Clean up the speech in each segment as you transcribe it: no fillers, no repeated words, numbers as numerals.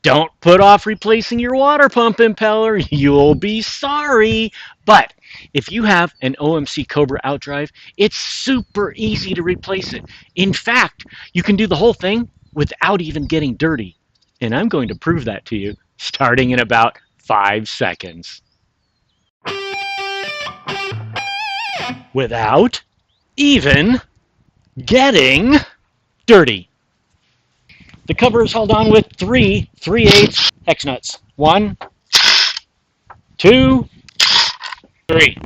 Don't put off replacing your water pump impeller. You'll be sorry. But if you have an OMC Cobra outdrive, it's super easy to replace it. In fact, you can do the whole thing without even getting dirty. And I'm going to prove that to you starting in about 5 seconds. Without even getting dirty. The cover is held on with 3 3/8 hex nuts. 1, 2, 3.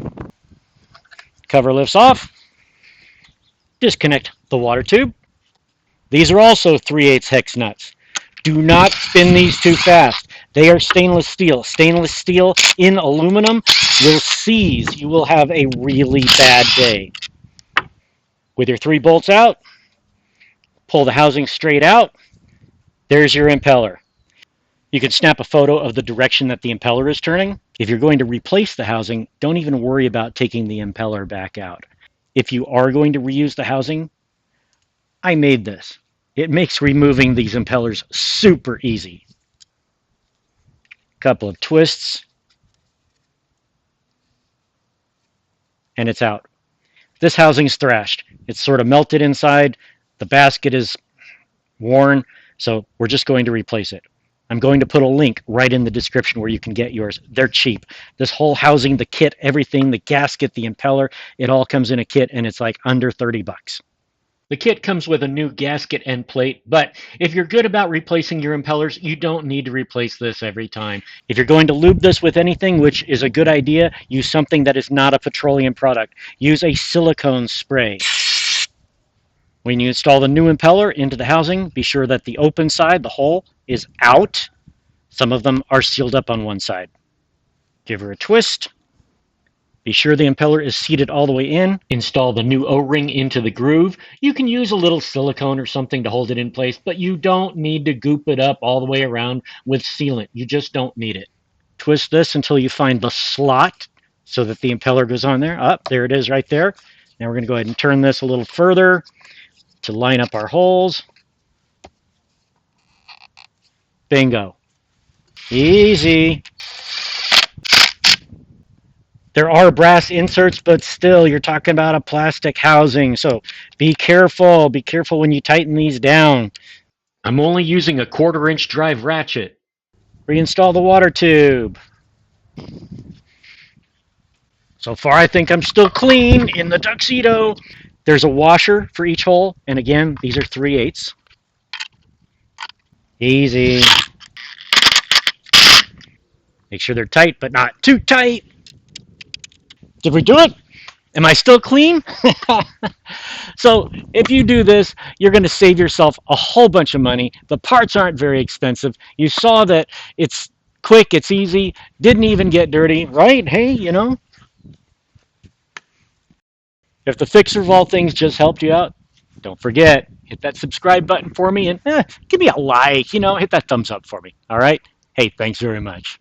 Cover lifts off. Disconnect the water tube. These are also 3/8 hex nuts. Do not spin these too fast. They are stainless steel. Stainless steel in aluminum will seize. You will have a really bad day. With your 3 bolts out, pull the housing straight out. There's your impeller. You can snap a photo of the direction that the impeller is turning. If you're going to replace the housing, don't even worry about taking the impeller back out. If you are going to reuse the housing, I made this. It makes removing these impellers super easy. Couple of twists, and it's out. This housing is thrashed. It's sort of melted inside. The basket is worn, so we're just going to replace it. I'm going to put a link right in the description where you can get yours. They're cheap. This whole housing, the kit, everything, the gasket, the impeller, it all comes in a kit, and it's like under 30 bucks. The kit comes with a new gasket end plate, but if you're good about replacing your impellers, you don't need to replace this every time. If you're going to lube this with anything, which is a good idea, use something that is not a petroleum product. Use a silicone spray. When you install the new impeller into the housing, be sure that the open side, the hole, is out. Some of them are sealed up on one side. Give her a twist. Be sure the impeller is seated all the way in. Install the new O-ring into the groove. You can use a little silicone or something to hold it in place, but you don't need to goop it up all the way around with sealant. You just don't need it. Twist this until you find the slot so that the impeller goes on there. Up, there it is right there. Now we're going to go ahead and turn this a little further to line up our holes. Bingo. Easy. There are brass inserts, but still, you're talking about a plastic housing. So be careful. Be careful when you tighten these down. I'm only using a 1/4-inch drive ratchet. Reinstall the water tube. So far, I think I'm still clean in the Tuxedo. There's a washer for each hole. And again, these are 3/8. Easy. Make sure they're tight, but not too tight. Did we do it? Am I still clean? So if you do this, you're going to save yourself a whole bunch of money. The parts aren't very expensive. You saw that it's quick, it's easy, didn't even get dirty, right? Hey, you know. If the fixer of all things just helped you out, don't forget, hit that subscribe button for me and give me a like, hit that thumbs up for me. All right? Hey, thanks very much.